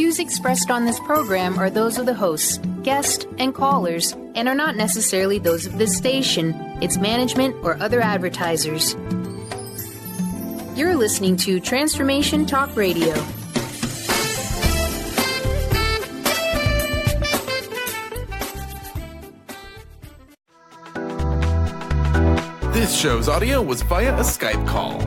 views expressed on this program are those of the hosts, guests, and callers, and are not necessarily those of this station, its management, or other advertisers. You're listening to Transformation Talk Radio. This show's audio was via a Skype call.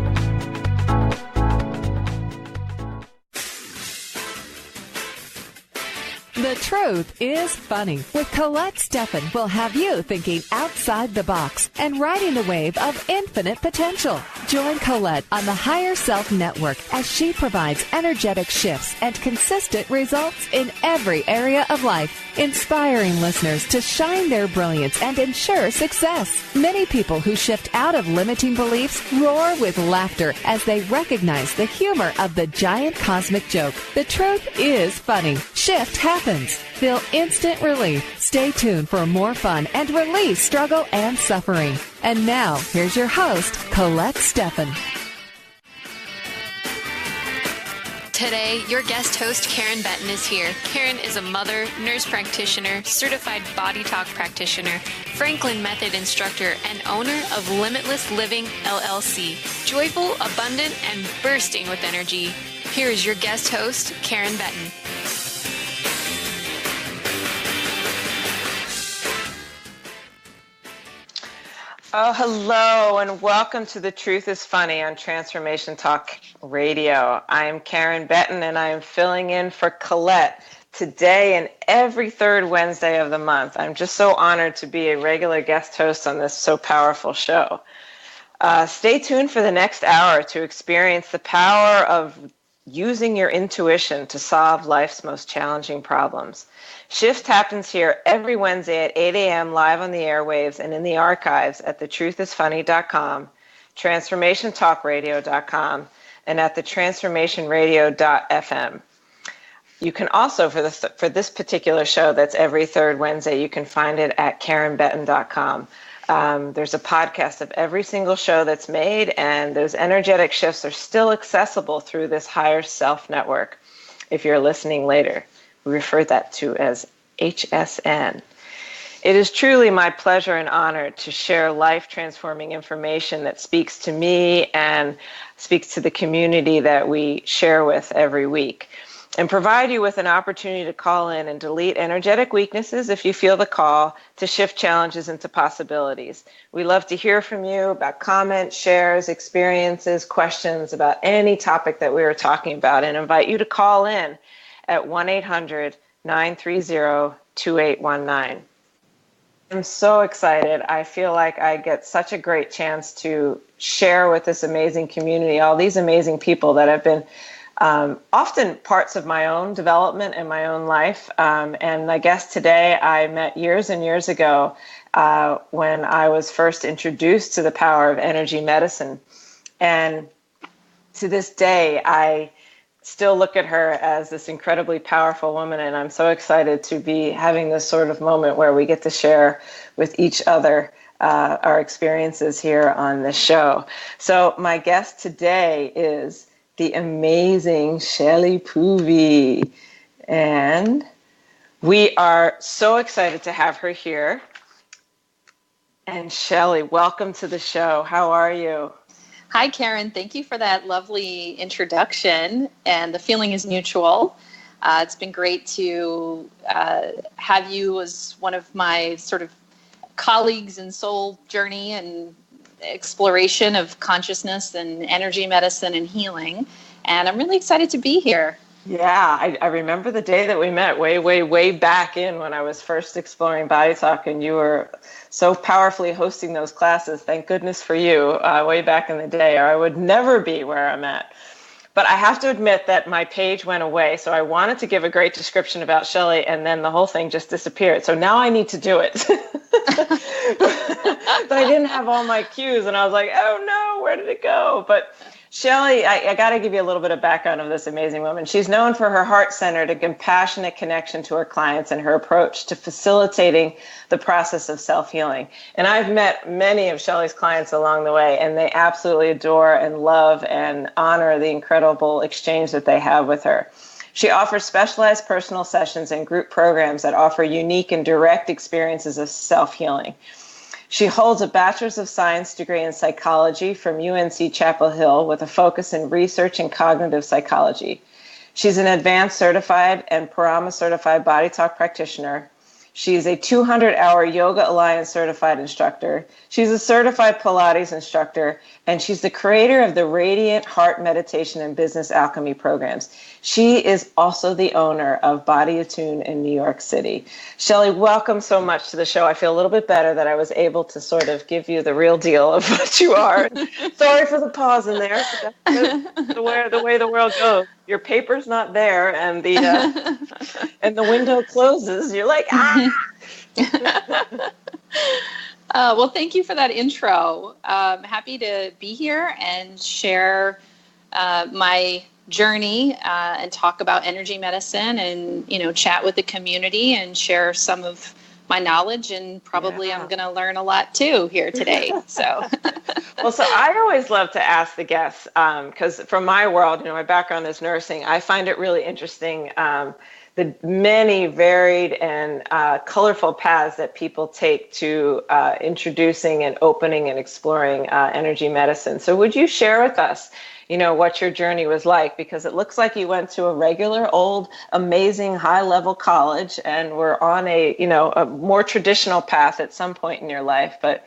The Truth is Funny with Colette Steffen will have you thinking outside the box and riding the wave of infinite potential. Join Colette on the Higher Self Network as she provides energetic shifts and consistent results in every area of life, inspiring listeners to shine their brilliance and ensure success. Many people who shift out of limiting beliefs roar with laughter as they recognize the humor of the giant cosmic joke. The truth is funny. Shift happens. Feel instant relief. Stay tuned for more fun and release struggle and suffering. And now, here's your host, Colette Steffen. Today, your guest host, Karen Betten, is here. Karen is a mother, nurse practitioner, certified body talk practitioner, Franklin Method instructor, and owner of Limitless Living, LLC. Joyful, abundant, and bursting with energy. Here is your guest host, Karen Betten. Oh, hello, and welcome to The Truth is Funny on Transformation Talk Radio. I'm Karen Betten, and I am filling in for Colette today and every third Wednesday of the month. I'm just so honored to be a regular guest host on this so powerful show. Stay tuned for the next hour to experience the power of using your intuition to solve life's most challenging problems. Shift happens here every Wednesday at 8 a.m. live on the airwaves and in the archives at thetruthisfunny.com, transformationtalkradio.com, and at thetransformationradio.fm. You can also, for this particular show that's every third Wednesday, you can find it at karenbetten.com. There's a podcast of every single show that's made, and those energetic shifts are still accessible through this higher self network if you're listening later. We refer that to as HSN. It is truly my pleasure and honor to share life-transforming information that speaks to me and speaks to the community that we share with every week, and provide you with an opportunity to call in and delete energetic weaknesses if you feel the call to shift challenges into possibilities. We love to hear from you about comments, shares, experiences, questions about any topic that we were talking about, and invite you to call in at 1-800-930-2819. I'm so excited. I feel like I get such a great chance to share with this amazing community, all these amazing people that have been often parts of my own development and my own life. And I guess today I met years and years ago when I was first introduced to the power of energy medicine. And to this day, I still look at her as this incredibly powerful woman, and I'm so excited to be having this sort of moment where we get to share with each other our experiences here on this show. So my guest today is the amazing Shelley Poovey, and we are so excited to have her here. And Shelley, welcome to the show. How are you? Hi, Karen. Thank you for that lovely introduction, and the feeling is mutual. It's been great to have you as one of my sort of colleagues in soul journey and exploration of consciousness and energy medicine and healing, and I'm really excited to be here. Yeah, I remember the day that we met way back in when I was first exploring Body Talk, and you were so powerfully hosting those classes. Thank goodness for you way back in the day, or I would never be where I'm at. But I have to admit that my page went away, so I wanted to give a great description about Shelley, and then the whole thing just disappeared. So now I need to do it. But I didn't have all my cues, and I was like, oh no, where did it go? But Shelley, I got to give you a little bit of background of this amazing woman. She's known for her heart-centered and compassionate connection to her clients and her approach to facilitating the process of self-healing. And I've met many of Shelley's clients along the way, and they absolutely adore and love and honor the incredible exchange that they have with her. She offers specialized personal sessions and group programs that offer unique and direct experiences of self-healing. She holds a Bachelor's of Science degree in psychology from UNC Chapel Hill with a focus in research and cognitive psychology. She's an advanced certified and Parama certified body talk practitioner. She's a 200-hour Yoga Alliance certified instructor. She's a certified Pilates instructor, and she's the creator of the Radiant Heart Meditation and Business Alchemy programs. She is also the owner of BodyAttune in New York City. Shelley, welcome so much to the show. I feel a little bit better that I was able to sort of give you the real deal of what you are. Sorry for the pause in there. That's the way the world goes. Your paper's not there, and the window closes. You're like, ah. Well, thank you for that intro. Happy to be here and share my journey and talk about energy medicine, and chat with the community and share some of my knowledge, and probably I'm going to learn a lot too here today. So, well, so I always love to ask the guests, because from my world, my background is nursing. I find it really interesting, the many varied and colorful paths that people take to introducing and opening and exploring energy medicine. So would you share with us, what your journey was like? Because it looks like you went to a regular, old, amazing, high-level college and were on a more traditional path at some point in your life. But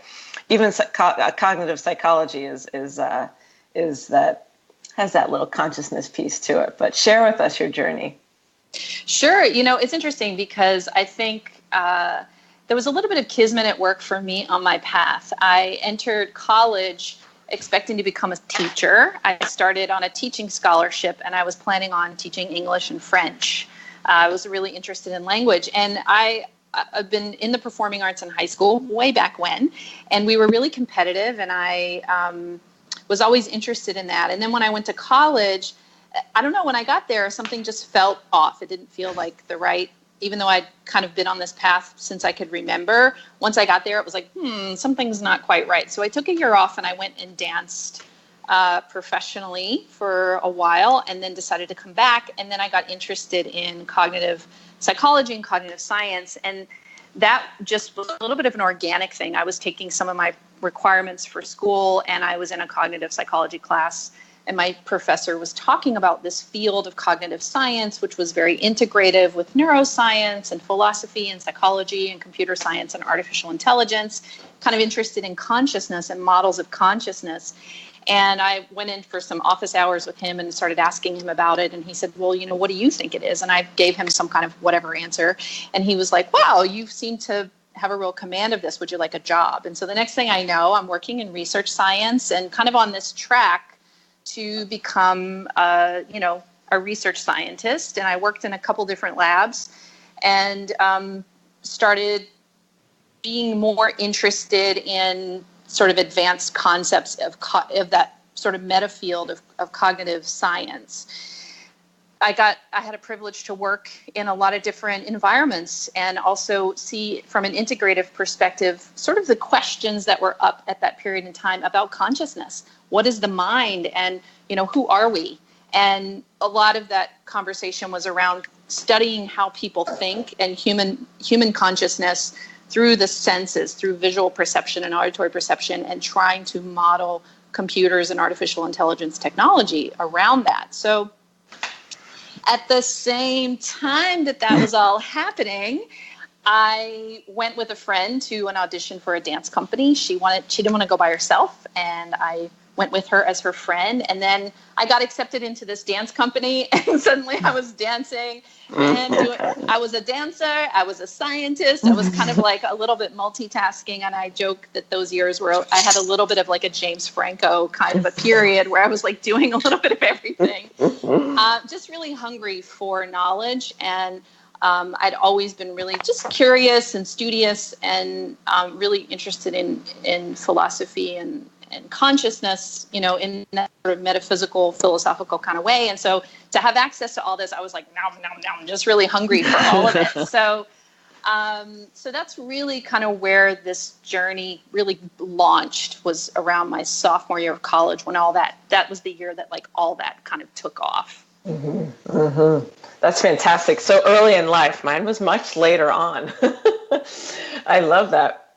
even cognitive psychology is that has that little consciousness piece to it. But share with us your journey. Sure. It's interesting because I think there was a little bit of kismet at work for me on my path. I entered college expecting to become a teacher. I started on a teaching scholarship, and I was planning on teaching English and French. I was really interested in language, and I've been in the performing arts in high school way back when, and we were really competitive, and I was always interested in that. And then when I went to college, I don't know, when I got there, something just felt off. It didn't feel like the right, even though I'd kind of been on this path since I could remember. Once I got there, it was like, something's not quite right. So I took a year off and I went and danced professionally for a while, and then decided to come back. And then I got interested in cognitive psychology and cognitive science. And that just was a little bit of an organic thing. I was taking some of my requirements for school, and I was in a cognitive psychology class. And my professor was talking about this field of cognitive science, which was very integrative with neuroscience and philosophy and psychology and computer science and artificial intelligence, kind of interested in consciousness and models of consciousness. And I went in for some office hours with him and started asking him about it. And he said, well, what do you think it is? And I gave him some kind of whatever answer. And he was like, wow, you seem to have a real command of this. Would you like a job? And so the next thing I know, I'm working in research science and kind of on this track to become, a research scientist. And I worked in a couple different labs and started being more interested in sort of advanced concepts of that sort of meta field of cognitive science. I had a privilege to work in a lot of different environments and also see from an integrative perspective sort of the questions that were up at that period in time about consciousness. What is the mind, and who are we? And a lot of that conversation was around studying how people think and human consciousness through the senses, through visual perception and auditory perception, and trying to model computers and artificial intelligence technology around that. So at the same time that was all happening, I went with a friend to an audition for a dance company. She didn't want to go by herself, and I went with her as her friend. And then I got accepted into this dance company, and suddenly I was dancing and I was a dancer. I was a scientist. I was kind of like a little bit multitasking. And I joke that those years where I had a little bit of like a James Franco kind of a period where I was like doing a little bit of everything, just really hungry for knowledge. And I'd always been really just curious and studious and really interested in philosophy and consciousness, in that sort of metaphysical, philosophical kind of way. And so to have access to all this, I was like, nom, nom, nom, just really hungry for all of it. So that's really kind of where this journey really launched, was around my sophomore year of college, when that was the year that like all that kind of took off. Mm-hmm. Mm-hmm. That's fantastic. So early in life. Mine was much later on. I love that.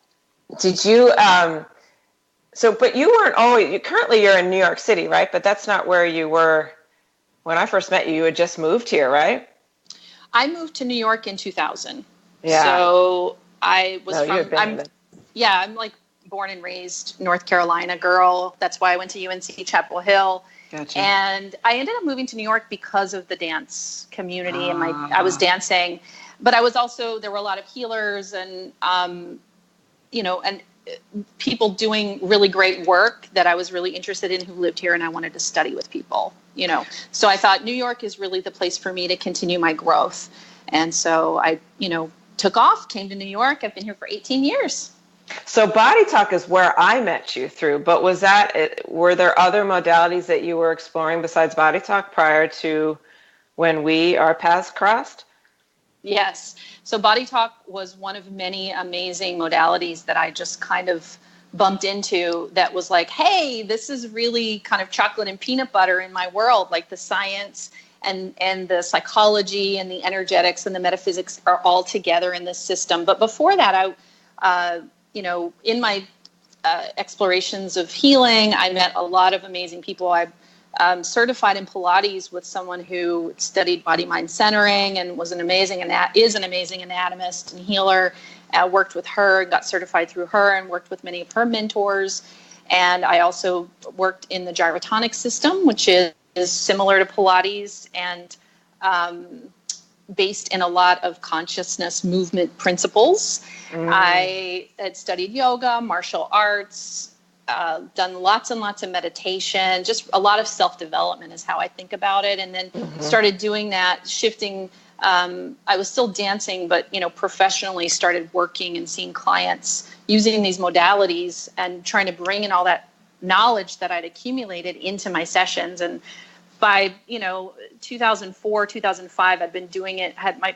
Did you, but you weren't always, currently you're in New York City, right? But that's not where you were when I first met you. You had just moved here, right? I moved to New York in 2000. Yeah. So I was I'm like born and raised North Carolina girl. That's why I went to UNC Chapel Hill. Gotcha. And I ended up moving to New York because of the dance community and I was dancing, but I was also, there were a lot of healers and, and people doing really great work that I was really interested in who lived here and I wanted to study with people, So I thought New York is really the place for me to continue my growth. And so I, took off, came to New York. I've been here for 18 years. So Body Talk is where I met you through, but were there other modalities that you were exploring besides Body Talk prior to when our paths crossed? Yes. So Body Talk was one of many amazing modalities that I just kind of bumped into that was like, hey, this is really kind of chocolate and peanut butter in my world, like the science and the psychology and the energetics and the metaphysics are all together in this system. But before that, in my explorations of healing, I met a lot of amazing people. I'm certified in Pilates with someone who studied body-mind centering and is an amazing anatomist and healer. I worked with her, got certified through her, and worked with many of her mentors. And I also worked in the gyrotonic system, which is similar to Pilates and based in a lot of consciousness movement principles. I had studied yoga, martial arts, done lots and lots of meditation, just a lot of self-development is how I think about it. And then started doing that, shifting. I was still dancing, but, professionally started working and seeing clients using these modalities and trying to bring in all that knowledge that I'd accumulated into my sessions. And by, 2004, 2005, I'd been doing it, had my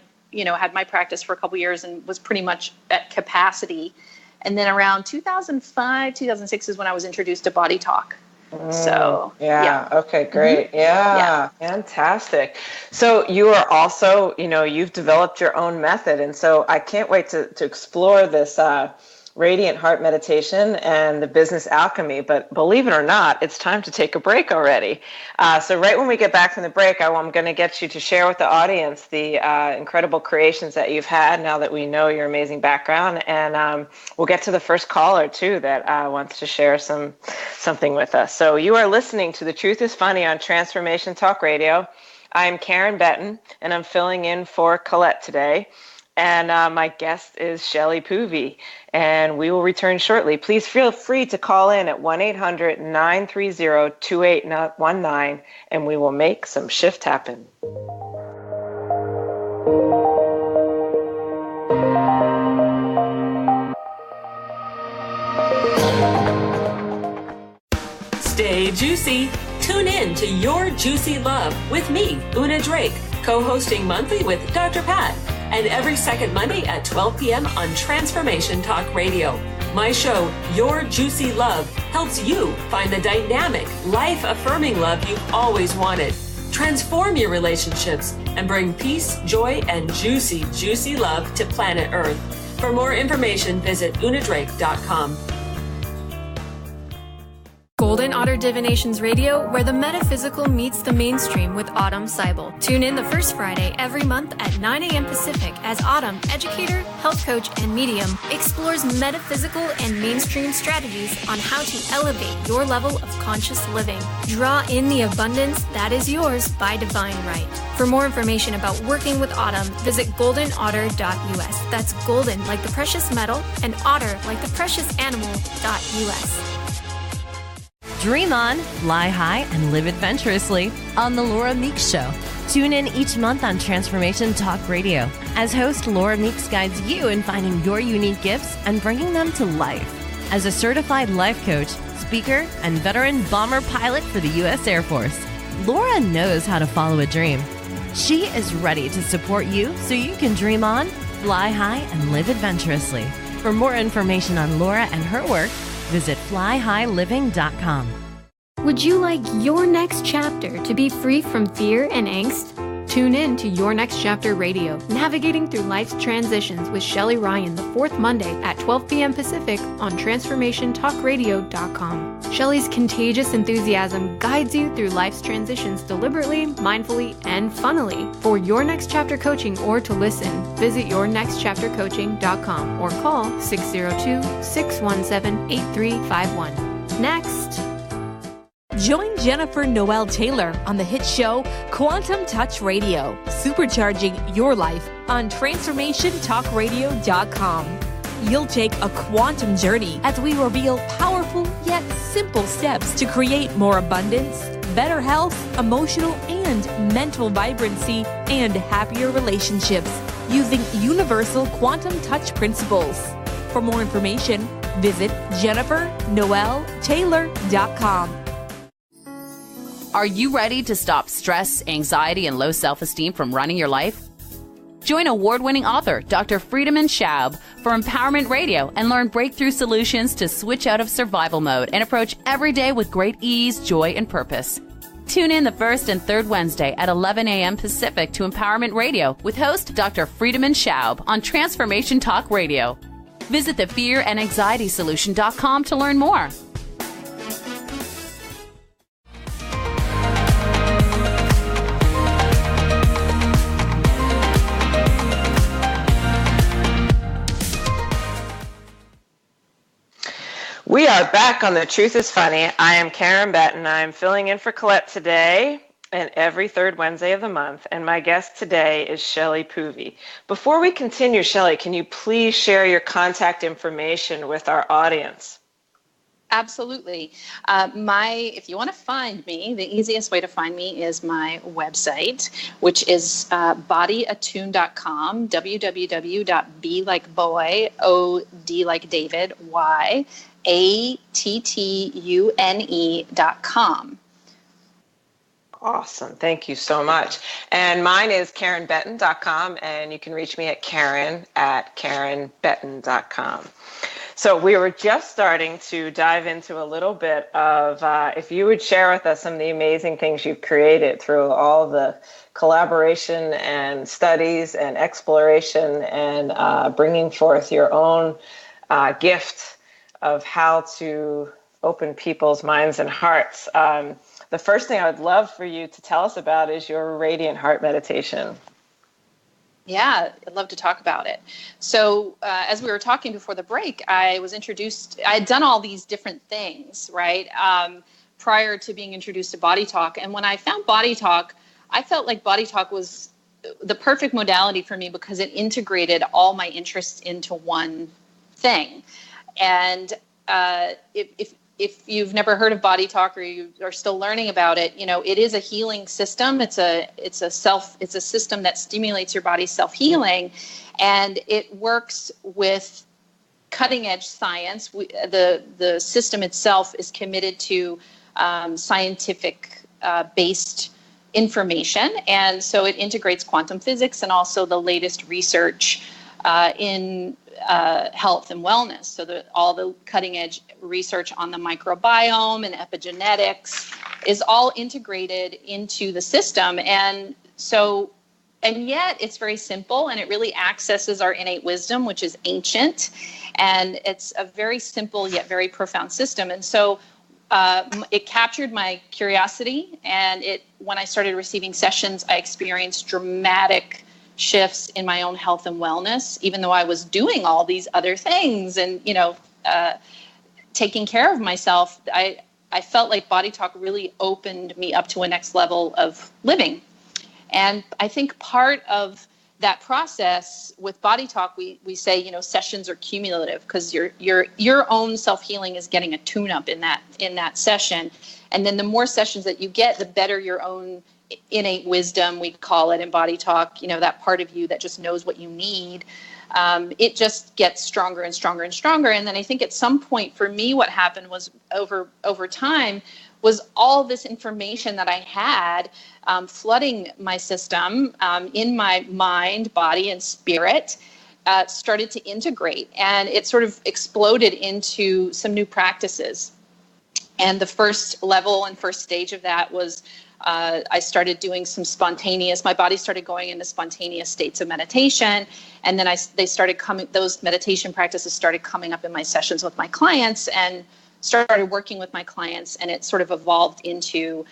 practice for a couple of years and was pretty much at capacity. And then around 2005, 2006 is when I was introduced to Body Talk. So, yeah. Okay, great. Yeah. Fantastic. So you are also, you've developed your own method. And so I can't wait to explore this Radiant Heart meditation and the business alchemy. But believe it or not, it's time to take a break already. So right when we get back from the break, I'm going to get you to share with the audience the incredible creations that you've had now that we know your amazing background. And we'll get to the first caller, too, that wants to share something with us. So you are listening to The Truth is Funny on Transformation Talk Radio. I'm Karen Betten, and I'm filling in for Colette today. And my guest is Shelley Poovey, and we will return shortly. Please feel free to call in at 1-800-930-2819, and we will make some shift happen. Stay juicy. Tune in to Your Juicy Love with me, Una Drake, co-hosting monthly with Dr. Pat. And every second Monday at 12 p.m. on Transformation Talk Radio. My show, Your Juicy Love, helps you find the dynamic, life-affirming love you've always wanted. Transform your relationships and bring peace, joy, and juicy, juicy love to planet Earth. For more information, visit unadrake.com. Golden Otter Divinations Radio, where the metaphysical meets the mainstream with Autumn Seibel. Tune in the first Friday every month at 9 a.m. Pacific as Autumn, educator, health coach, and medium, explores metaphysical and mainstream strategies on how to elevate your level of conscious living. Draw in the abundance that is yours by divine right. For more information about working with Autumn, visit goldenotter.us. That's golden like the precious metal and otter like the precious animal.us. Dream on, fly high, and live adventurously on The Laura Meeks Show. Tune in each month on Transformation Talk Radio. As host, Laura Meeks guides you in finding your unique gifts and bringing them to life. As a certified life coach, speaker, and veteran bomber pilot for the U.S. Air Force, Laura knows how to follow a dream. She is ready to support you so you can dream on, fly high, and live adventurously. For more information on Laura and her work, visit flyhighliving.com. Would you like your next chapter to be free from fear and angst? Tune in to Your Next Chapter Radio, navigating through life's transitions with Shelley Ryan the fourth Monday at 12 p.m. Pacific on TransformationTalkRadio.com. Shelley's contagious enthusiasm guides you through life's transitions deliberately, mindfully, and funnily. For Your Next Chapter coaching or to listen, visit YourNextChapterCoaching.com or call 602-617-8351. Next. Join Jennifer Noel Taylor on the hit show Quantum Touch Radio, supercharging your life on TransformationTalkRadio.com. You'll take a quantum journey as we reveal powerful yet simple steps to create more abundance, better health, emotional and mental vibrancy, and happier relationships using universal quantum touch principles. For more information, visit JenniferNoelTaylor.com. Are you ready to stop stress, anxiety, and low self-esteem from running your life? Join award-winning author Dr. Friedemann Schaub for Empowerment Radio and learn breakthrough solutions to switch out of survival mode and approach every day with great ease, joy, and purpose. Tune in the first and third Wednesday at 11 a.m. Pacific to Empowerment Radio with host Dr. Friedemann Schaub on Transformation Talk Radio. Visit thefearandanxietysolution.com to learn more. We are back on The Truth is Funny. I am Karen Betten. I'm filling in for Colette today and every third Wednesday of the month. And my guest today is Shelley Poovey. Before we continue, Shelley, can you please share your contact information with our audience? Absolutely. If you want to find me, the easiest way to find me is my website, which is BodyAttune.com, www.b like boy, O-D like David, Y, ATTUNE.com. Awesome. Thank you so much. And mine is KarenBetten.com, and you can reach me at Karen@KarenBetten.com. So we were just starting to dive into a little bit of, if you would share with us some of the amazing things you've created through all the collaboration and studies and exploration and bringing forth your own gift of how to open people's minds and hearts. The first thing I would love for you to tell us about is your Radiant Heart meditation. Yeah, I'd love to talk about it. So as we were talking before the break, I had done all these different things, right, prior to being introduced to Body Talk. And when I found Body Talk, I felt like Body Talk was the perfect modality for me because it integrated all my interests into one thing. And if you've never heard of Body Talk or you are still learning about it, it is a healing system. It's a system that stimulates your body's self-healing, and it works with cutting edge science. The system itself is committed to scientific based information, and so it integrates quantum physics and also the latest research in health and wellness. So all the cutting edge research on the microbiome and epigenetics is all integrated into the system. And yet it's very simple, and it really accesses our innate wisdom, which is ancient. And it's a very simple yet very profound system. And so it captured my curiosity. And when I started receiving sessions, I experienced dramatic shifts in my own health and wellness, even though I was doing all these other things and, taking care of myself. I felt like Body Talk really opened me up to a next level of living. And I think part of that process with Body Talk, we say, sessions are cumulative because your own self-healing is getting a tune-up in that session. And then the more sessions that you get, the better your own innate wisdom, we call it in Body Talk, that part of you that just knows what you need. It just gets stronger and stronger and stronger. And then I think at some point for me, what happened was over time was all this information that I had flooding my system in my mind, body, and spirit started to integrate. And it sort of exploded into some new practices. And the first level and first stage of that was I started doing some my body started going into spontaneous states of meditation. And then those meditation practices started coming up in my sessions with my clients, and started working with my clients. And it sort of evolved into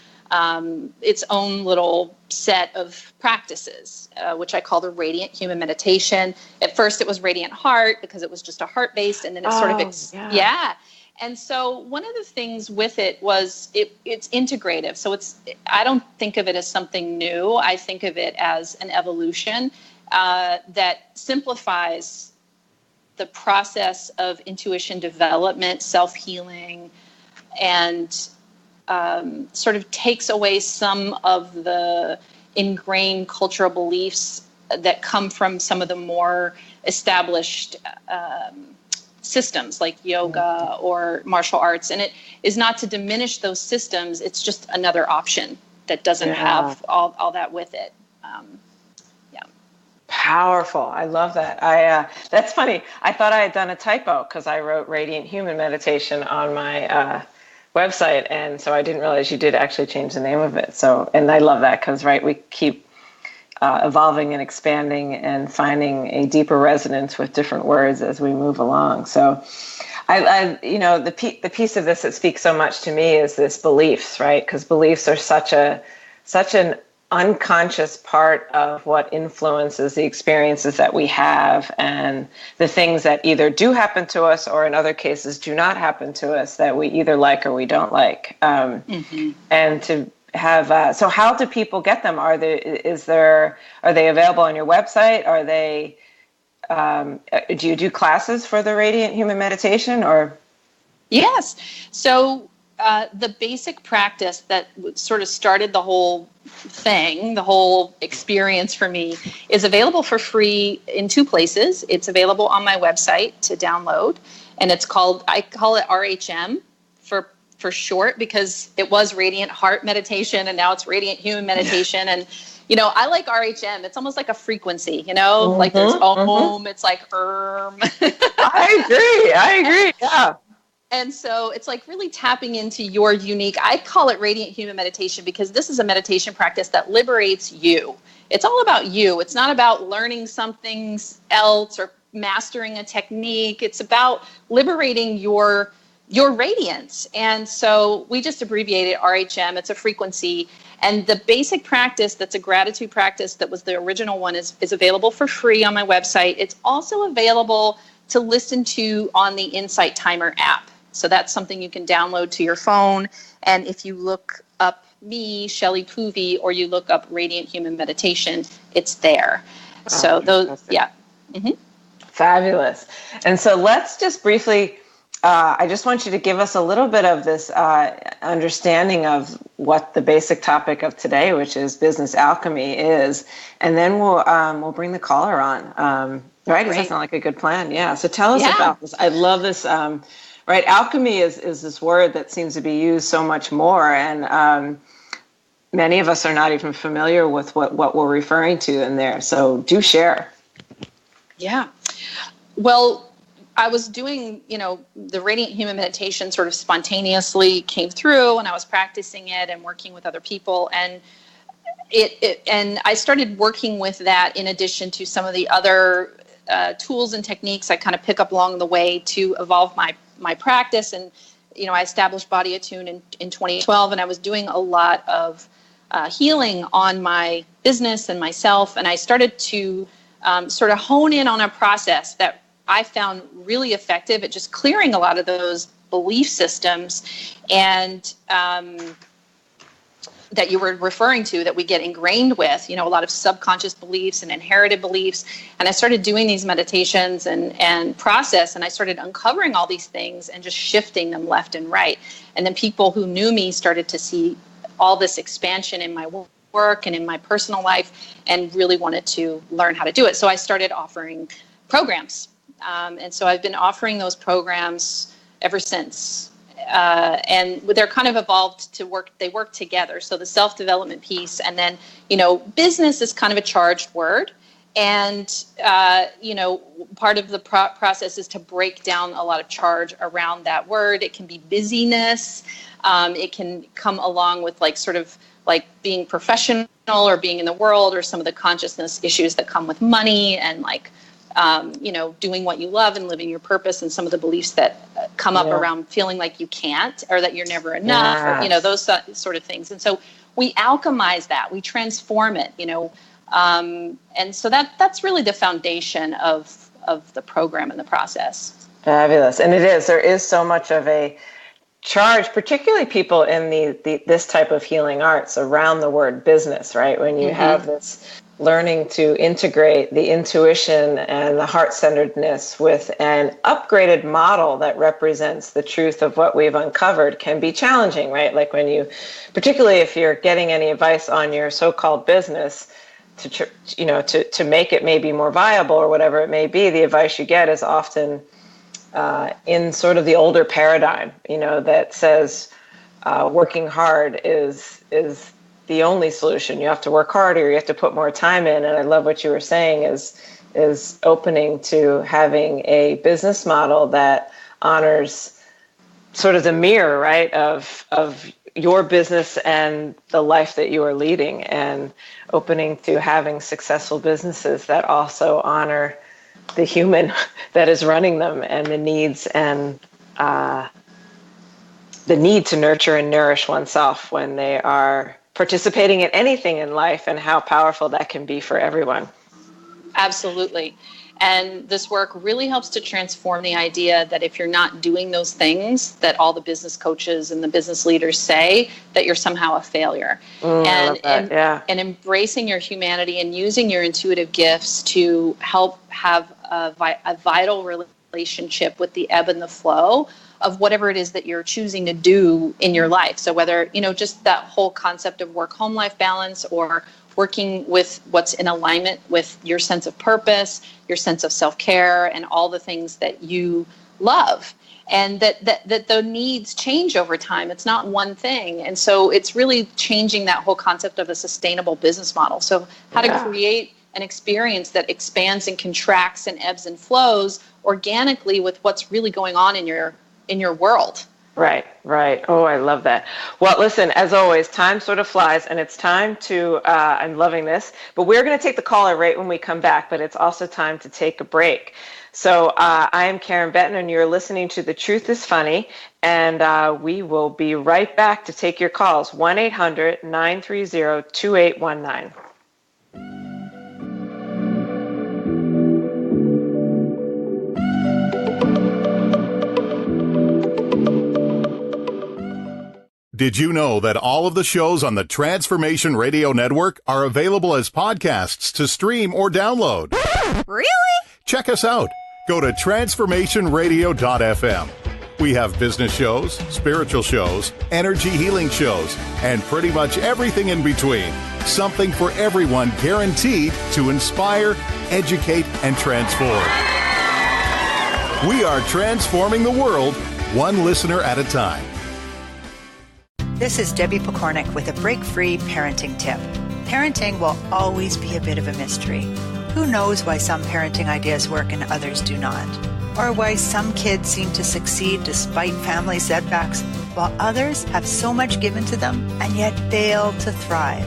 its own little set of practices, which I call the Radiant Human Meditation. At first it was Radiant Heart because it was just a heart-based, and then it sort of, And so one of the things with it was it's integrative. So I don't think of it as something new. I think of it as an evolution that simplifies the process of intuition development, self-healing, and sort of takes away some of the ingrained cultural beliefs that come from some of the more established systems like yoga or martial arts. And it is not to diminish those systems. It's just another option that doesn't have all that with it. Powerful. I love that. That's funny. I thought I had done a typo because I wrote Radiant Human Meditation on my website. And so I didn't realize you did actually change the name of it. So, and I love that because, we keep evolving and expanding and finding a deeper resonance with different words as we move along. So the piece of this that speaks so much to me is this beliefs, right? Because beliefs are such an unconscious part of what influences the experiences that we have, and the things that either do happen to us or in other cases do not happen to us that we either like or we don't like. And to have so how do people get them? Are they available on your website? Are they do you do classes for the Radiant Human Meditation? Or yes, so the basic practice that sort of started the whole thing, the whole experience for me, is available for free in two places. It's available on my website to download, and I call it RHM for short, because it was Radiant Heart Meditation and now it's Radiant Human Meditation. And, I like RHM. It's almost like a frequency, like there's Om, it's like I agree. Yeah. And so it's like really tapping into your unique, I call it Radiant Human Meditation because this is a meditation practice that liberates you. It's all about you. It's not about learning something else or mastering a technique. It's about liberating your radiance. And so we just abbreviated RHM. It's a frequency. And the basic practice, that's a gratitude practice, that was the original one, is available for free on my website. It's also available to listen to on the Insight Timer app. So that's something you can download to your phone. And if you look up me, Shelley Poovey, or you look up Radiant Human Meditation, it's there. So those, Fabulous. And so let's just briefly, I just want you to give us a little bit of this understanding of what the basic topic of today, which is business alchemy, is, and then we'll bring the caller on. Right? Does that sound like a good plan? Yeah. So tell us about this. I love this. Right. Alchemy is this word that seems to be used so much more. And many of us are not even familiar with what we're referring to in there. So do share. Yeah. Well, I was doing, the Radiant Human Meditation sort of spontaneously came through, and I was practicing it and working with other people. And and I started working with that in addition to some of the other tools and techniques I kind of pick up along the way to evolve my practice. And, I established BodyAttune in 2012, and I was doing a lot of healing on my business and myself. And I started to sort of hone in on a process that I found really effective at just clearing a lot of those belief systems and that you were referring to, that we get ingrained with, a lot of subconscious beliefs and inherited beliefs. And I started doing these meditations and process, and I started uncovering all these things and just shifting them left and right. And then people who knew me started to see all this expansion in my work and in my personal life, and really wanted to learn how to do it. So I started offering programs. And so I've been offering those programs ever since. And they're kind of evolved to work. They work together. So the self-development piece, and then, business is kind of a charged word. And, part of the process is to break down a lot of charge around that word. It can be busyness. It can come along with like like being professional or being in the world, or some of the consciousness issues that come with money, and like, doing what you love and living your purpose, and some of the beliefs that come up around feeling like you can't, or that you're never enough, or, those sort of things. And so we alchemize that, we transform it, and so that's really the foundation of the program and the process. Fabulous. And there is so much of a charge, particularly people in this type of healing arts, around the word business, right? When you have this learning to integrate the intuition and the heart-centeredness with an upgraded model that represents the truth of what we've uncovered can be challenging, right? Like particularly if you're getting any advice on your so-called business to make it maybe more viable or whatever it may be, the advice you get is often in sort of the older paradigm, that says working hard is the only solution. You have to work harder, you have to put more time in. And I love what you were saying is opening to having a business model that honors sort of the mirror, right, of your business and the life that you are leading, and opening to having successful businesses that also honor the human that is running them, and the needs and the need to nurture and nourish oneself when they are participating in anything in life, and how powerful that can be for everyone. Absolutely. And this work really helps to transform the idea that if you're not doing those things that all the business coaches and the business leaders say, that you're somehow a failure. And embracing your humanity and using your intuitive gifts to help have a vital relationship with the ebb and the flow of whatever it is that you're choosing to do in your life. So whether, just that whole concept of work-home life balance, or working with what's in alignment with your sense of purpose, your sense of self-care, and all the things that you love. And that the needs change over time. It's not one thing. And so it's really changing that whole concept of a sustainable business model. So how to create an experience that expands and contracts and ebbs and flows organically with what's really going on in your world. Right. Oh, I love that. Well, listen, as always, time sort of flies, and it's time to, I'm loving this, but we're going to take the caller right when we come back, but it's also time to take a break. So I am Karen Betten, and you're listening to The Truth is Funny, and we will be right back to take your calls, 1-800-930-2819. Did you know that all of the shows on the Transformation Radio Network are available as podcasts to stream or download? Really? Check us out. Go to transformationradio.fm. We have business shows, spiritual shows, energy healing shows, and pretty much everything in between. Something for everyone, guaranteed to inspire, educate, and transform. We are transforming the world, one listener at a time. This is Debbie Pokornik with a break-free parenting tip. Parenting will always be a bit of a mystery. Who knows why some parenting ideas work and others do not? Or why some kids seem to succeed despite family setbacks, while others have so much given to them and yet fail to thrive.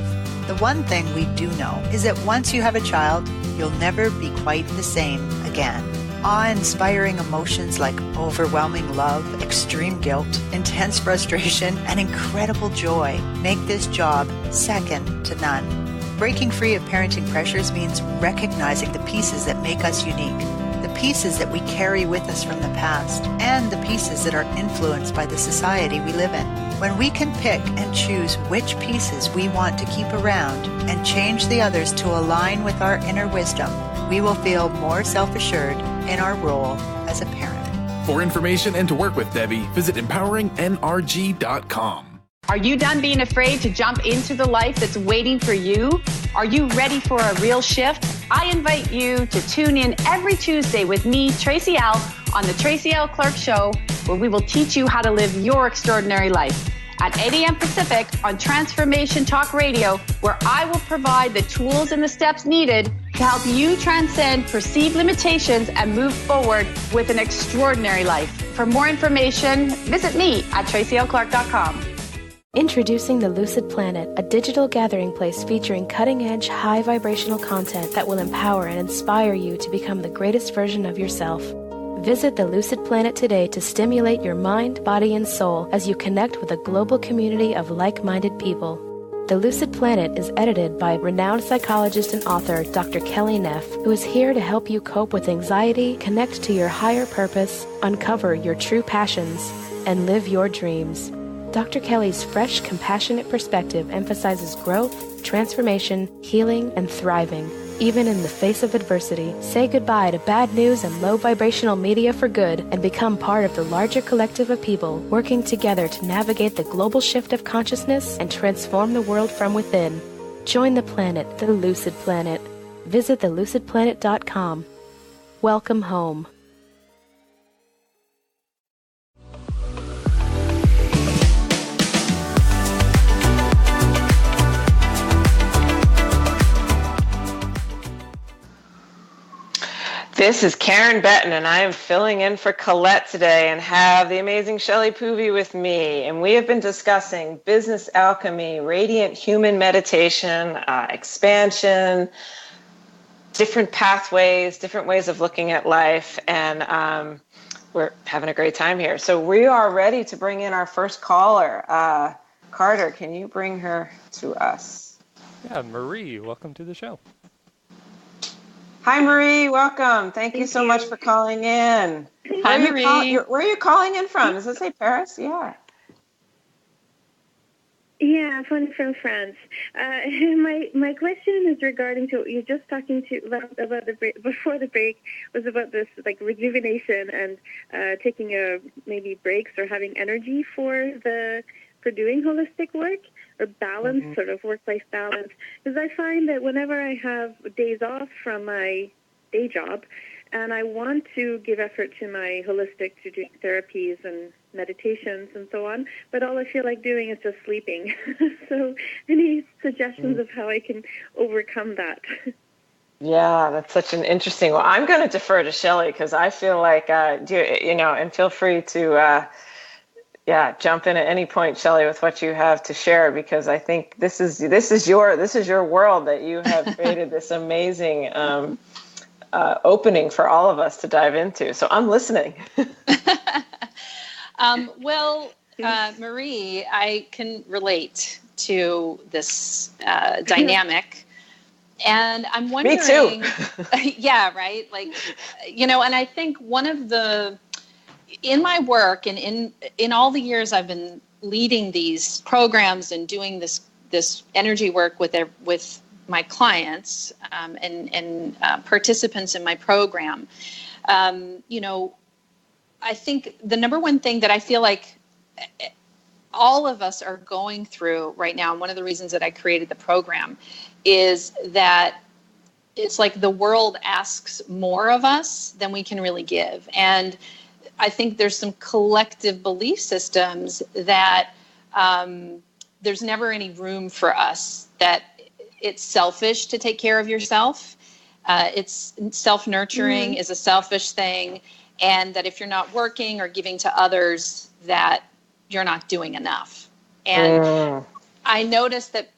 The one thing we do know is that once you have a child, you'll never be quite the same again. Awe-inspiring emotions like overwhelming love, extreme guilt, intense frustration, and incredible joy make this job second to none. Breaking free of parenting pressures means recognizing the pieces that make us unique, the pieces that we carry with us from the past, and the pieces that are influenced by the society we live in. When we can pick and choose which pieces we want to keep around and change the others to align with our inner wisdom, we will feel more self-assured in our role as a parent. For information and to work with Debbie, visit empoweringnrg.com. Are you done being afraid to jump into the life that's waiting for you? Are you ready for a real shift? I invite you to tune in every Tuesday with me, Tracy L., on the Tracy L. Clark Show, where we will teach you how to live your extraordinary life. At 8 a.m. Pacific on Transformation Talk Radio, where I will provide the tools and the steps needed to help you transcend perceived limitations and move forward with an extraordinary life. For more information, visit me at tracylclark.com. Introducing the Lucid Planet, a digital gathering place featuring cutting-edge, high-vibrational content that will empower and inspire you to become the greatest version of yourself. Visit the Lucid Planet today to stimulate your mind, body, and soul as you connect with a global community of like-minded people. The Lucid Planet is edited by renowned psychologist and author Dr. Kelly Neff, who is here to help you cope with anxiety, connect to your higher purpose, uncover your true passions, and live your dreams. Dr. Kelly's fresh, compassionate perspective emphasizes growth, transformation, healing, and thriving. Even in the face of adversity, say goodbye to bad news and low vibrational media for good and become part of the larger collective of people working together to navigate the global shift of consciousness and transform the world from within. Join the planet, the Lucid Planet. Visit thelucidplanet.com. Welcome home. This is Karen Betten, and I am filling in for Colette today and have the amazing Shelley Poovey with me. And we have been discussing business alchemy, radiant human meditation, expansion, different pathways, different ways of looking at life. And we're having a great time here. So we are ready to bring in our first caller. Carter, can you bring her to us? Yeah, Marie, welcome to the show. Hi, Marie. Welcome. Thank you so much for calling in. Hi, Marie. Where are you calling in from? Does it say Paris? Yeah. Yeah, I'm phoning from France. My question is regarding to you're just talking to about the break, before the break was about this like rejuvenation and taking maybe breaks or having energy for doing holistic work or balance, sort of work-life balance. Because I find that whenever I have days off from my day job and I want to give effort to my holistic to do therapies and meditations and so on, but all I feel like doing is just sleeping. So any suggestions of how I can overcome that? Yeah, that's such an interesting one. I'm going to defer to Shelley because I feel like, and feel free to jump in at any point, Shelley, with what you have to share, because I think this is your world that you have created this amazing opening for all of us to dive into. So I'm listening. Marie, I can relate to this dynamic. And I'm wondering... Me too. Yeah, right? Like, and I think one of the... In my work and in all the years I've been leading these programs and doing this energy work with my clients and participants in my program, I think the number one thing that I feel like all of us are going through right now, and one of the reasons that I created the program, is that it's like the world asks more of us than we can really give. And I think there's some collective belief systems that there's never any room for us, that it's selfish to take care of yourself. It's self-nurturing is a selfish thing. And that if you're not working or giving to others, that you're not doing enough. And I noticed that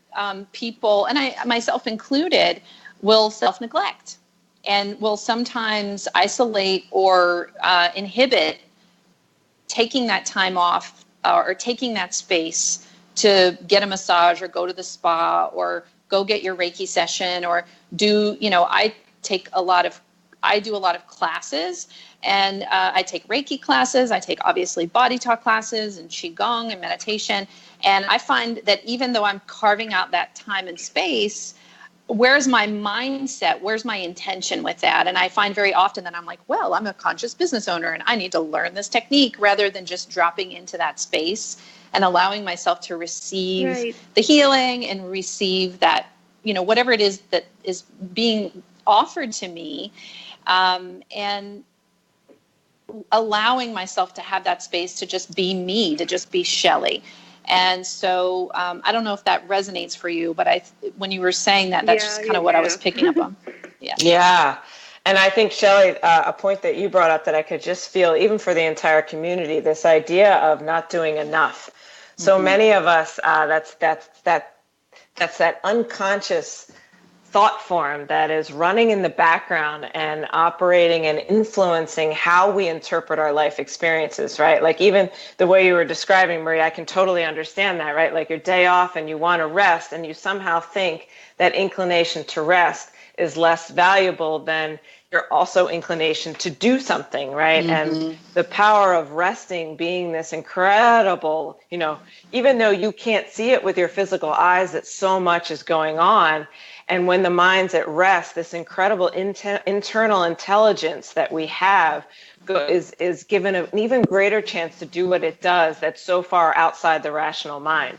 people, and I myself included, will self-neglect and will sometimes isolate or inhibit taking that time off or taking that space to get a massage or go to the spa or go get your Reiki session or do, I do a lot of classes, and I take Reiki classes. I take obviously body talk classes and Qigong and meditation. And I find that even though I'm carving out that time and space, where's my mindset? Where's my intention with that? And I find very often that I'm like, well, I'm a conscious business owner and I need to learn this technique, rather than just dropping into that space and allowing myself to receive the healing and receive that, whatever it is that is being offered to me, and allowing myself to have that space to just be me, to just be Shelley. And so I don't know if that resonates for you, but when you were saying that, that's just kind of what I was picking up on. Yeah. Yeah. And I think, Shelley, a point that you brought up that I could just feel, even for the entire community, this idea of not doing enough. So many of us, that's that unconscious thought form that is running in the background and operating and influencing how we interpret our life experiences, right? Like even the way you were describing, Marie, I can totally understand that, right? Like your day off and you want to rest and you somehow think that inclination to rest is less valuable than your also inclination to do something, right? And the power of resting being this incredible, even though you can't see it with your physical eyes, that so much is going on. And when the mind's at rest, this incredible internal intelligence that we have is given an even greater chance to do what it does that's so far outside the rational mind.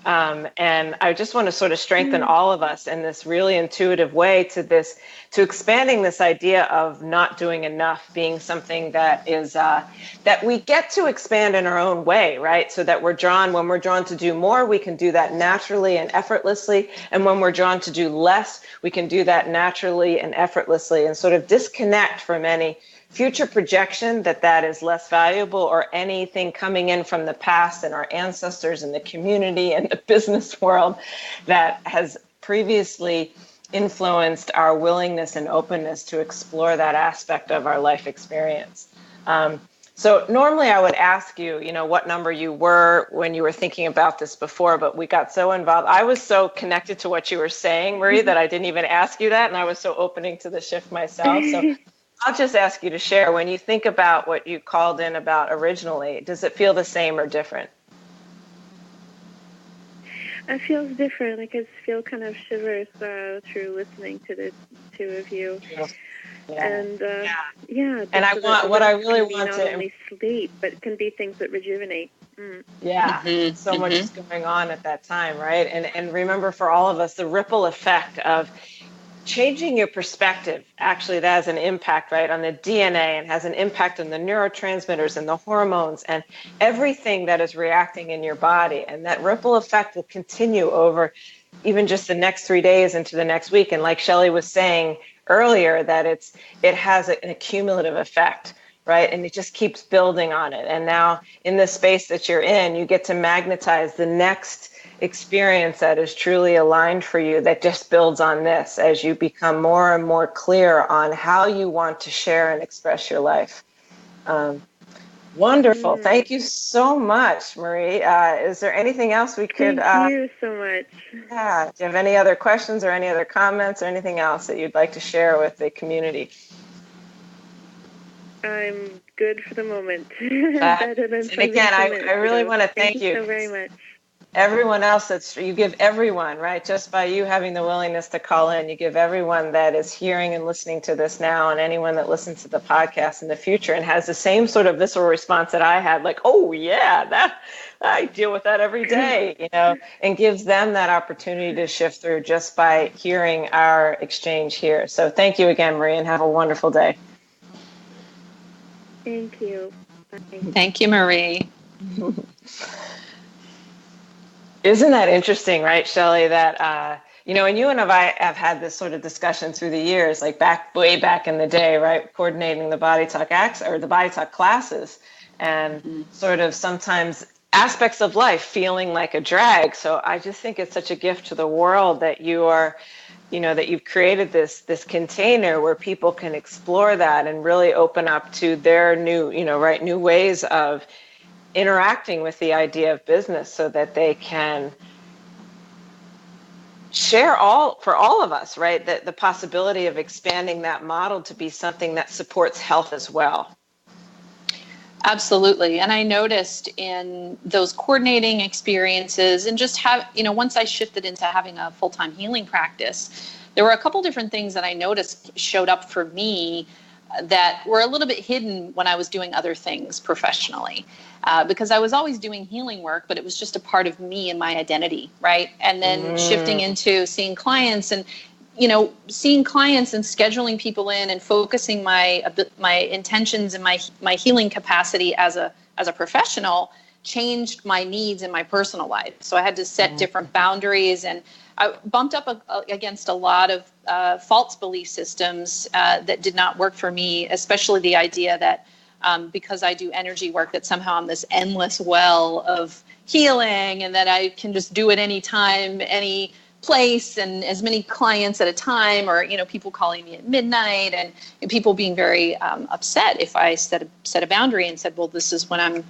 And I just want to sort of strengthen all of us in this really intuitive way to expanding this idea of not doing enough being something that is, that we get to expand in our own way, right? So that when we're drawn to do more, we can do that naturally and effortlessly. And when we're drawn to do less, we can do that naturally and effortlessly and sort of disconnect from any future projection that is less valuable or anything coming in from the past and our ancestors and the community and the business world that has previously influenced our willingness and openness to explore that aspect of our life experience. So normally I would ask you, what number you were when you were thinking about this before, but we got so involved. I was so connected to what you were saying, Marie, that I didn't even ask you that. And I was so opening to the shift myself. So I'll just ask you to share, when you think about what you called in about originally, does it feel the same or different? It feels different. I just feel kind of shivers through listening to the two of you. Yeah. And and I want what I really want not to only sleep, but it can be things that rejuvenate. Yeah, so much is going on at that time, right? And remember, for all of us, the ripple effect of changing your perspective, actually, that has an impact, right, on the DNA and has an impact on the neurotransmitters and the hormones and everything that is reacting in your body. And that ripple effect will continue over even just the next 3 days into the next week. And like Shelley was saying earlier, that it has an accumulative effect, right? And it just keeps building on it. And now in the space that you're in, you get to magnetize the next experience that is truly aligned for you, that just builds on this as you become more and more clear on how you want to share and express your life. Wonderful. Thank you so much, Marie. Is there anything else we could... Thank you so much. Yeah. Do you have any other questions or any other comments or anything else that you'd like to share with the community? I'm good for the moment. And again, I really want to thank you so very much. Everyone else you give everyone, right? Just by you having the willingness to call in, you give everyone that is hearing and listening to this now, and anyone that listens to the podcast in the future and has the same sort of visceral response that I had, like, oh yeah, that I deal with that every day, and gives them that opportunity to shift through just by hearing our exchange here. So thank you again, Marie, and have a wonderful day. Thank you. Bye. Thank you, Marie. Isn't that interesting, right, Shelley, that, and you and I have had this sort of discussion through the years, like way back in the day, right, coordinating the Body Talk the Body Talk classes, and sort of sometimes aspects of life feeling like a drag. So I just think it's such a gift to the world that you are, that you've created this container where people can explore that and really open up to their new ways of interacting with the idea of business, so that they can share for all of us, right? The possibility of expanding that model to be something that supports health as well. Absolutely. And I noticed in those coordinating experiences and just once I shifted into having a full-time healing practice, there were a couple different things that I noticed showed up for me that were a little bit hidden when I was doing other things professionally, because I was always doing healing work, but it was just a part of me and my identity, right? And then shifting into seeing clients and, seeing clients and scheduling people in and focusing my intentions and my healing capacity as a professional changed my needs in my personal life. So I had to set different boundaries, and I bumped up against a lot of false belief systems that did not work for me, especially the idea that because I do energy work, that somehow I'm this endless well of healing and that I can just do it anytime, any place, and as many clients at a time, or, people calling me at midnight, and people being very upset if I set a boundary and said, well, this is when I'm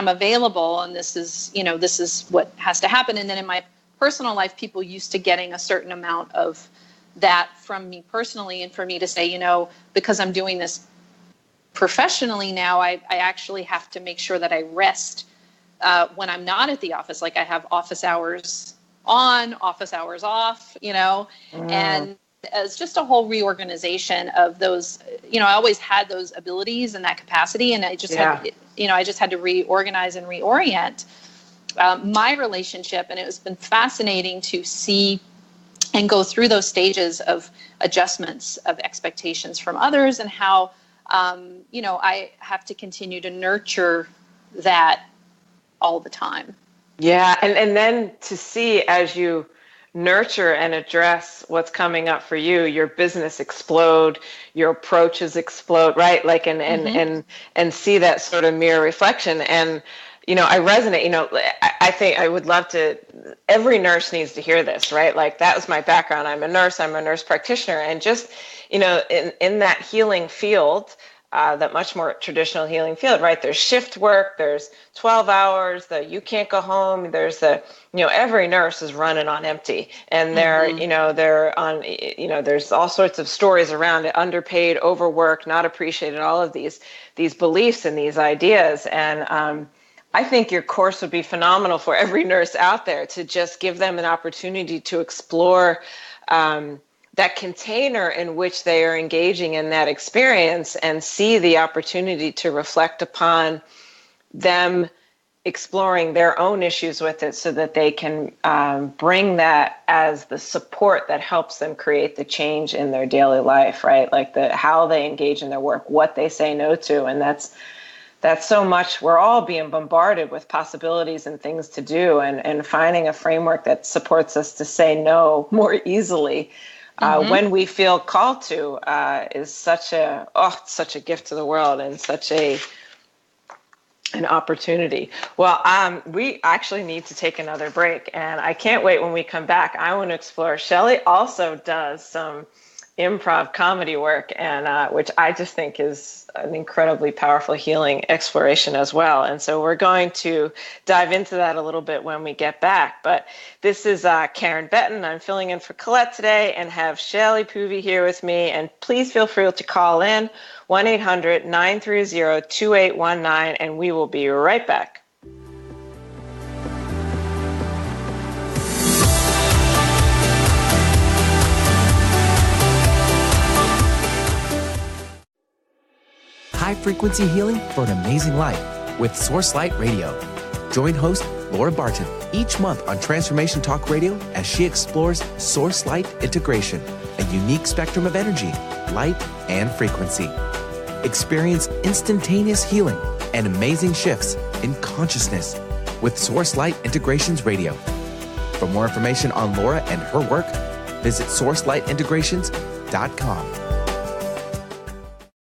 available, and this is what has to happen. And then in my personal life, people used to getting a certain amount of that from me personally, and for me to say, because I'm doing this professionally now, I actually have to make sure that I rest when I'm not at the office. Like I have office hours on, office hours off, and it's just a whole reorganization of those. I always had those abilities and that capacity, and I just had to reorganize and reorient my relationship. And it's been fascinating to see and go through those stages of adjustments of expectations from others, and how I have to continue to nurture that all the time. Yeah. And then to see, as you nurture and address what's coming up for you, your business explode, your approaches explode, right? Like, and see that sort of mirror reflection. And, I resonate, I think I would love to, every nurse needs to hear this, right? Like that was my background. I'm a nurse practitioner, and just, in that healing field, that much more traditional healing field, right? There's shift work, there's 12 hours, you can't go home. There's every nurse is running on empty, and they're on, there's all sorts of stories around it, underpaid, overworked, not appreciated, all of these beliefs and these ideas. And, I think your course would be phenomenal for every nurse out there, to just give them an opportunity to explore, that container in which they are engaging in that experience, and see the opportunity to reflect upon them exploring their own issues with it, so that they can bring that as the support that helps them create the change in their daily life, right? Like how they engage in their work, what they say no to. And that's so much, we're all being bombarded with possibilities and things to do, and finding a framework that supports us to say no more easily when we feel called to is such a gift to the world, and such an opportunity. Well, we actually need to take another break, and I can't wait when we come back. I want to explore. Shelley also does some improv comedy work, and which I just think is an incredibly powerful healing exploration as well. And so we're going to dive into that a little bit when we get back. But this is Karen Betten. I'm filling in for Colette today, and have Shelley Poovey here with me. And please feel free to call in 1-800-930-2819, and we will be right back. High-frequency healing for an amazing life with Source Light Radio. Join host Laura Barton each month on Transformation Talk Radio as she explores Source Light integration, a unique spectrum of energy, light, and frequency. Experience instantaneous healing and amazing shifts in consciousness with Source Light Integrations Radio. For more information on Laura and her work, visit sourcelightintegrations.com.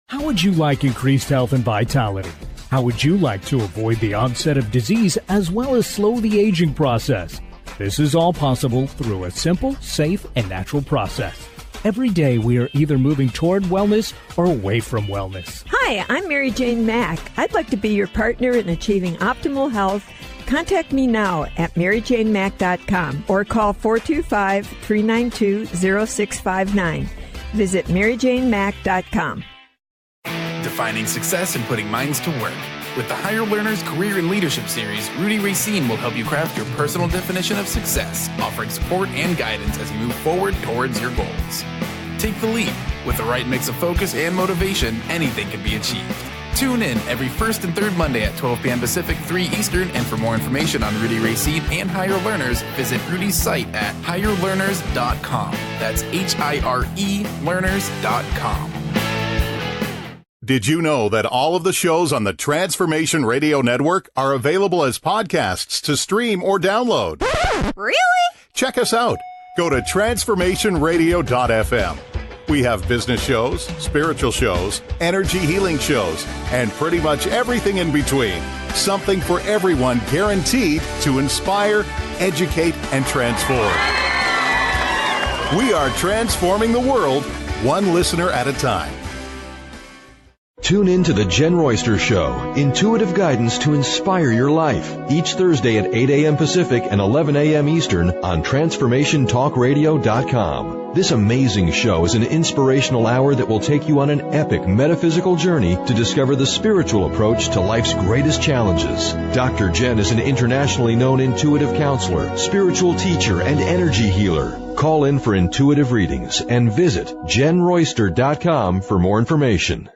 How would you like increased health and vitality? How would you like to avoid the onset of disease as well as slow the aging process? This is all possible through a simple, safe, and natural process. Every day we are either moving toward wellness or away from wellness. Hi, I'm Mary Jane Mack. I'd like to be your partner in achieving optimal health. Contact me now at maryjanemack.com or call 425-392-0659. Visit maryjanemack.com. Defining success and putting minds to work. With the Higher Learners Career and Leadership Series, Rudy Racine will help you craft your personal definition of success, offering support and guidance as you move forward towards your goals. Take the leap. With the right mix of focus and motivation, anything can be achieved. Tune in every first and third Monday at 12 p.m. Pacific, 3 Eastern, and for more information on Rudy Racine and Higher Learners, visit Rudy's site at higherlearners.com. That's HIRE learners.com. Did you know that all of the shows on the Transformation Radio Network are available as podcasts to stream or download? Really? Check us out. Go to transformationradio.fm. We have business shows, spiritual shows, energy healing shows, and pretty much everything in between. Something for everyone, guaranteed to inspire, educate, and transform. We are transforming the world, one listener at a time. Tune in to The Jen Royster Show, intuitive guidance to inspire your life, each Thursday at 8 a.m. Pacific and 11 a.m. Eastern on TransformationTalkRadio.com. This amazing show is an inspirational hour that will take you on an epic metaphysical journey to discover the spiritual approach to life's greatest challenges. Dr. Jen is an internationally known intuitive counselor, spiritual teacher, and energy healer. Call in for intuitive readings and visit JenRoyster.com for more information.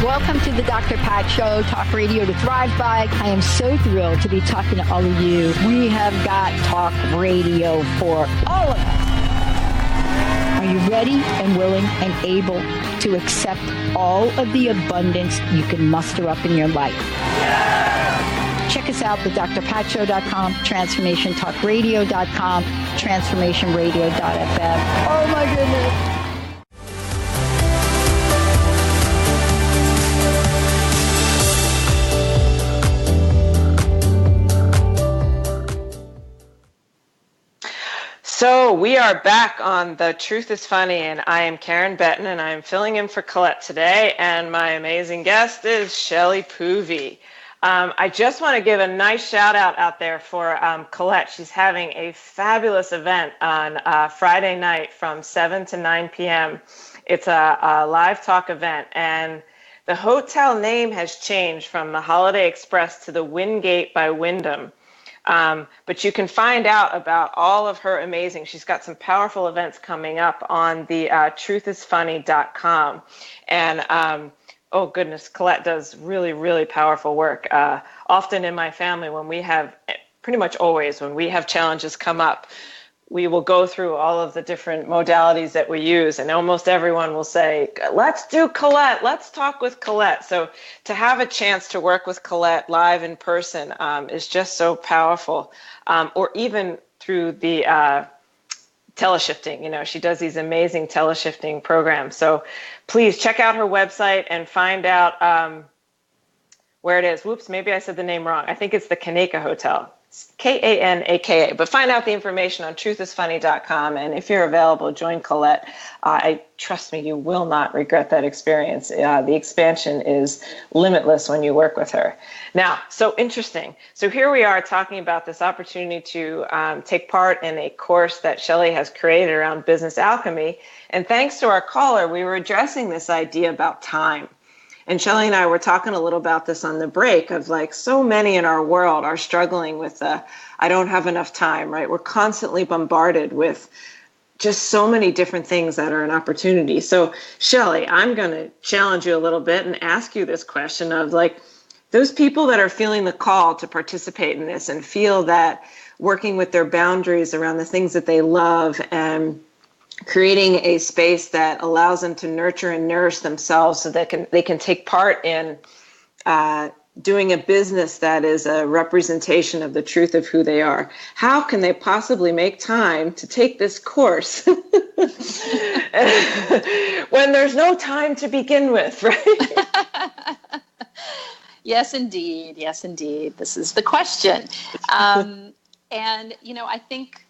Welcome to the Dr. Pat Show, talk radio to thrive by. I am so thrilled to be talking to all of you. We have got talk radio for all of us. Are you ready and willing and able to accept all of the abundance you can muster up in your life? Check us out at drpatshow.com, transformationtalkradio.com, transformationradio.fm. Oh my goodness. So we are back on The Truth is Funny, and I am Karen Betten, and I am filling in for Colette today, and my amazing guest is Shelley Poovey. I just want to give a nice shout out there for Colette. She's having a fabulous event on Friday night from 7 to 9 p.m. It's a live talk event, and the hotel name has changed from the Holiday Express to the Wingate by Wyndham. But you can find out about all of her amazing, she's got some powerful events coming up on the truthisfunny.com. And, oh goodness, Colette does really, really powerful work. Often in my family, when we have, pretty much always, when we have challenges come up, we will go through all of the different modalities that we use, and almost everyone will say, let's do Colette, let's talk with Colette. So to have a chance to work with Colette live in person is just so powerful, or even through the teleshifting. You know, she does these amazing teleshifting programs. So please check out her website and find out where it is. Whoops, maybe I said the name wrong. I think it's the Kanaka Hotel. Kanaka, but find out the information on truthisfunny.com, and if you're available, join Colette. Trust me, you will not regret that experience. The expansion is limitless when you work with her. Now, so interesting. So here we are talking about this opportunity to take part in a course that Shelley has created around business alchemy, and thanks to our caller, we were addressing this idea about time. And Shelley and I were talking a little about this on the break of like so many in our world are struggling with I don't have enough time, right? We're constantly bombarded with just so many different things that are an opportunity. So Shelley, I'm going to challenge you a little bit and ask you this question of like those people that are feeling the call to participate in this and feel that working with their boundaries around the things that they love and creating a space that allows them to nurture and nourish themselves so that they can take part in doing a business that is a representation of the truth of who they are. How can they possibly make time to take this course when there's no time to begin with, right? Yes, indeed. Yes, indeed. This is the question. And, you know, I think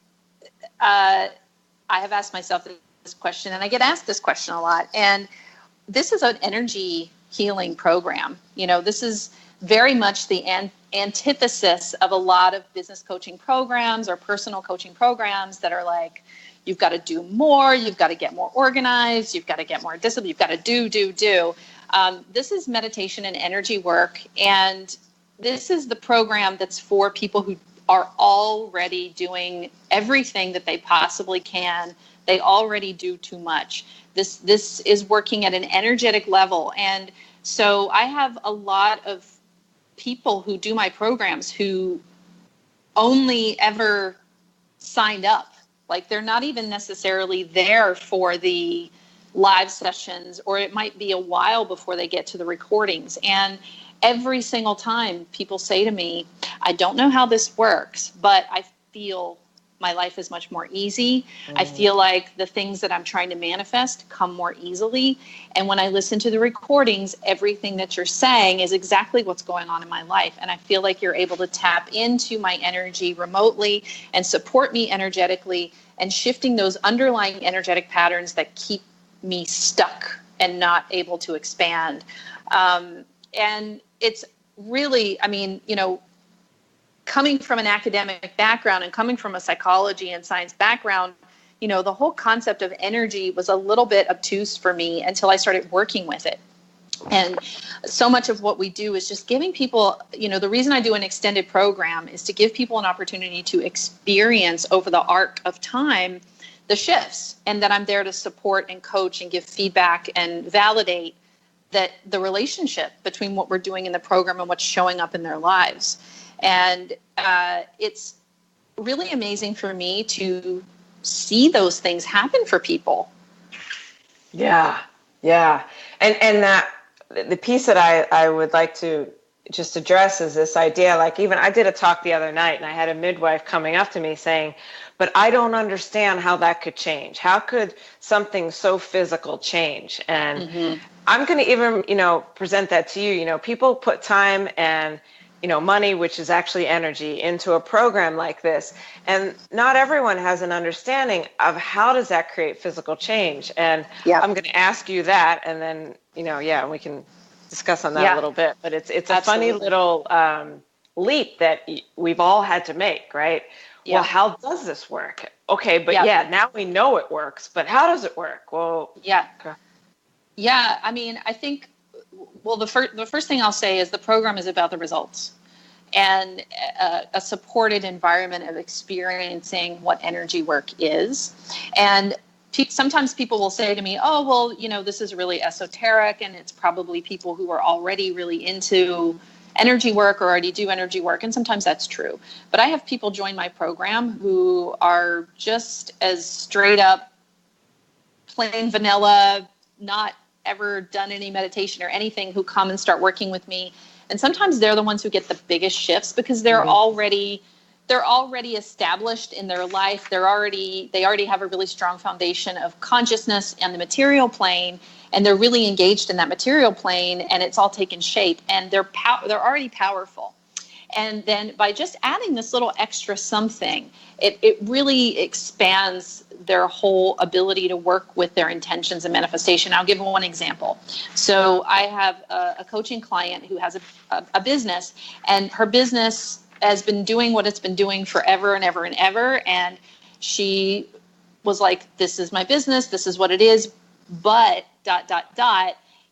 I have asked myself this question, and I get asked this question a lot. And this is an energy healing program. You know, this is very much the antithesis of a lot of business coaching programs or personal coaching programs that are like, you've got to do more, you've got to get more organized, you've got to get more disciplined, you've got to do. This is meditation and energy work. And this is the program that's for people who are already doing everything that they possibly can. They already do too much. This is working at an energetic level. And so I have a lot of people who do my programs who only ever signed up. Like they're not even necessarily there for the live sessions, or it might be a while before they get to the recordings. And every single time people say to me, I don't know how this works, but I feel my life is much more easy. I feel like the things that I'm trying to manifest come more easily. And when I listen to the recordings, everything that you're saying is exactly what's going on in my life. And I feel like you're able to tap into my energy remotely and support me energetically and shifting those underlying energetic patterns that keep me stuck and not able to expand. And it's really, I mean, you know, coming from an academic background and coming from a psychology and science background, you know, the whole concept of energy was a little bit obtuse for me until I started working with it. And so much of what we do is just giving people, you know, the reason I do an extended program is to give people an opportunity to experience over the arc of time the shifts, and that I'm there to support and coach and give feedback and validate that the relationship between what we're doing in the program and what's showing up in their lives. And it's really amazing for me to see those things happen for people. Yeah. And that the piece that I would like to just address is this idea, like even I did a talk the other night and I had a midwife coming up to me saying, but I don't understand how that could change. How could something so physical change? And I'm going to even, you know, present that to you. You know, people put time and, you know, money, which is actually energy, into a program like this. And not everyone has an understanding of how does that create physical change. And I'm going to ask you that, and then, you know, we can discuss on that a little bit. But it's a funny little leap that we've all had to make, right? Well, how does this work? Okay, but now we know it works, but how does it work? Well, I mean, I think, well, the first thing I'll say is the program is about the results and a supported environment of experiencing what energy work is. And sometimes people will say to me, oh, well, you know, this is really esoteric and it's probably people who are already really into energy work or already do energy work. And sometimes that's true. But I have people join my program who are just as straight up, plain vanilla, not ever done any meditation or anything, who come and start working with me. And sometimes they're the ones who get the biggest shifts because they're already established in their life. They already have a really strong foundation of consciousness and the material plane, and they're really engaged in that material plane, and it's all taken shape, and they're already powerful. And then by just adding this little extra something, it really expands their whole ability to work with their intentions and manifestation. I'll give one example. So I have a coaching client who has a business, and her business has been doing what it's been doing forever and ever and ever. And she was like, this is my business. This is what it is. But ...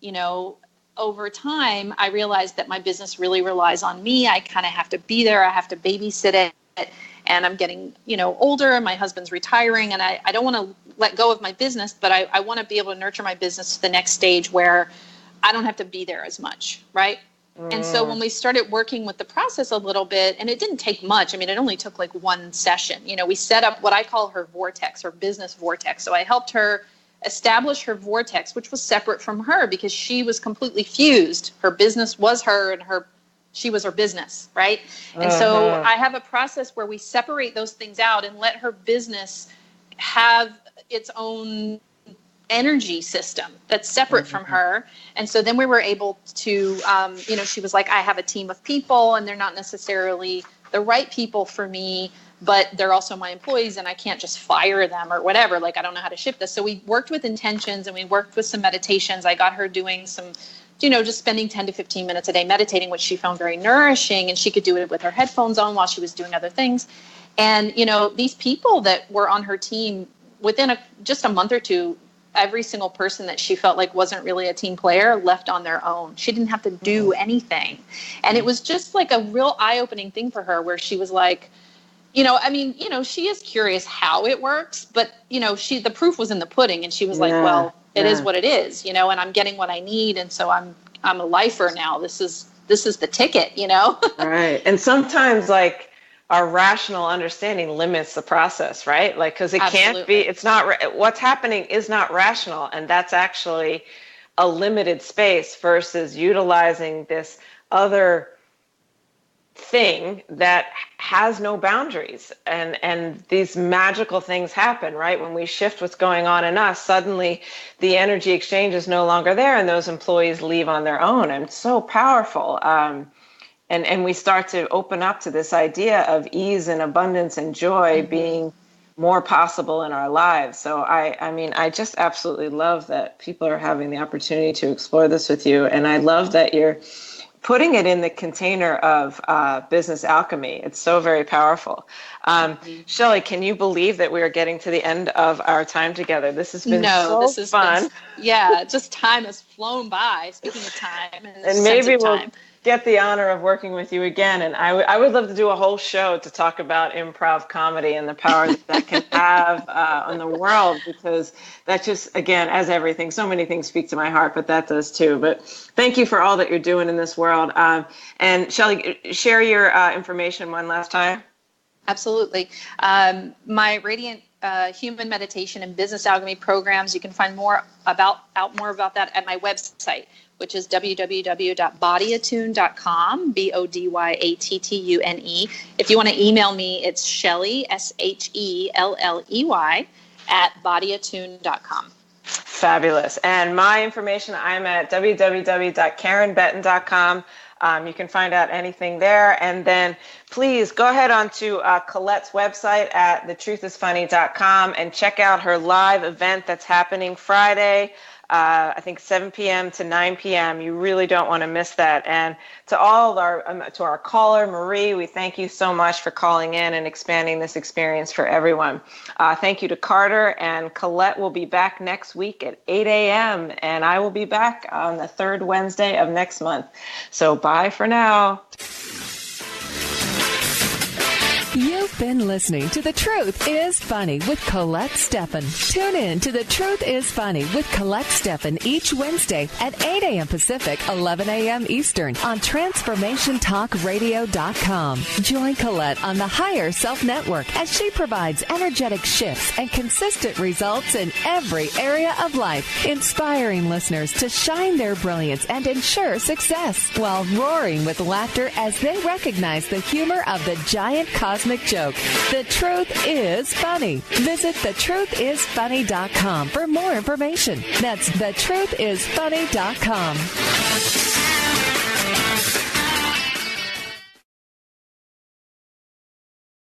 you know, over time, I realized that my business really relies on me. I kind of have to be there. I have to babysit it. And I'm getting, you know, older, and my husband's retiring, and I don't want to let go of my business, but I want to be able to nurture my business to the next stage where I don't have to be there as much, right? And so when we started working with the process a little bit, and it didn't take much. I mean, it only took like one session. You know, we set up what I call her vortex, her business vortex. So I helped her establish her vortex, which was separate from her because she was completely fused. Her business was her, and she was her business, right? And so I have a process where we separate those things out and let her business have its own energy system that's separate from her. And so then we were able to, you know, she was like, I have a team of people, and they're not necessarily the right people for me, but they're also my employees, and I can't just fire them or whatever. Like, I don't know how to shift this. So we worked with intentions, and we worked with some meditations. I got her doing some, you know, just spending 10 to 15 minutes a day meditating, which she found very nourishing, and she could do it with her headphones on while she was doing other things. And, you know, these people that were on her team, within just a month or two, every single person that she felt like wasn't really a team player left on their own. She didn't have to do anything. And it was just like a real eye-opening thing for her, where she was like, you know, I mean, you know, she is curious how it works, but, you know, the proof was in the pudding, and she was like, well, it is what it is, you know, and I'm getting what I need. And so I'm a lifer now. This is the ticket, you know? Right. And sometimes, like, our rational understanding limits the process, right? Like, because it can't be, it's not, what's happening is not rational. And that's actually a limited space versus utilizing this other thing that has no boundaries, and these magical things happen, right? When we shift what's going on in us, suddenly the energy exchange is no longer there, and those employees leave on their own. And it's so powerful. And we start to open up to this idea of ease and abundance and joy being more possible in our lives. So I just absolutely love that people are having the opportunity to explore this with you. And I love that you're putting it in the container of business alchemy. It's so very powerful. Shelley, can you believe that we are getting to the end of our time together? This has been fun. Just time has flown by, speaking of time. And maybe we'll get the honor of working with you again. And I would love to do a whole show to talk about improv comedy and the power that can have on the world, because that just, again, as everything, so many things speak to my heart, but that does too. But thank you for all that you're doing in this world. And Shelley, share your information one last time. Absolutely. My Radiant Human Meditation and Business Alchemy programs, you can find more about that at my website, which is www.bodyattune.com, BODYATTUNE. If you want to email me, it's Shelley, SHELLEY, @bodyattune.com. Fabulous. And my information, I'm at www.karenbetten.com. You can find out anything there. And then please go ahead onto Colette's website at thetruthisfunny.com and check out her live event that's happening Friday. I think 7 p.m. to 9 p.m. You really don't want to miss that. And to all to our caller, Marie, we thank you so much for calling in and expanding this experience for everyone. Thank you to Carter, and Colette will be back next week at 8 a.m. and I will be back on the third Wednesday of next month. So bye for now. You've been listening to The Truth is Funny with Colette Steffen. Tune in to The Truth is Funny with Colette Steffen each Wednesday at 8 a.m. Pacific, 11 a.m. Eastern on TransformationTalkRadio.com. Join Colette on the Higher Self Network as she provides energetic shifts and consistent results in every area of life, inspiring listeners to shine their brilliance and ensure success while roaring with laughter as they recognize the humor of the giant cosmic joke. The Truth is Funny. Visit thetruthisfunny.com for more information. That's thetruthisfunny.com.